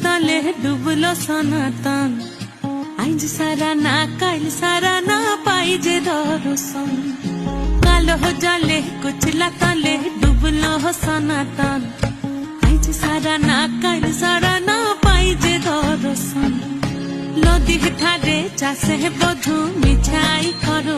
তলে ডুবলো সনাতন। আইজ সারা না কাল সারা না পাই যে দর্শন। কালো জলে কুচলা তলে ডুবলো সনাতন। আইজ সারা না কাল সারা না পাই যে দর্শন। নদী ধারে চাষে বধু মিছাই কর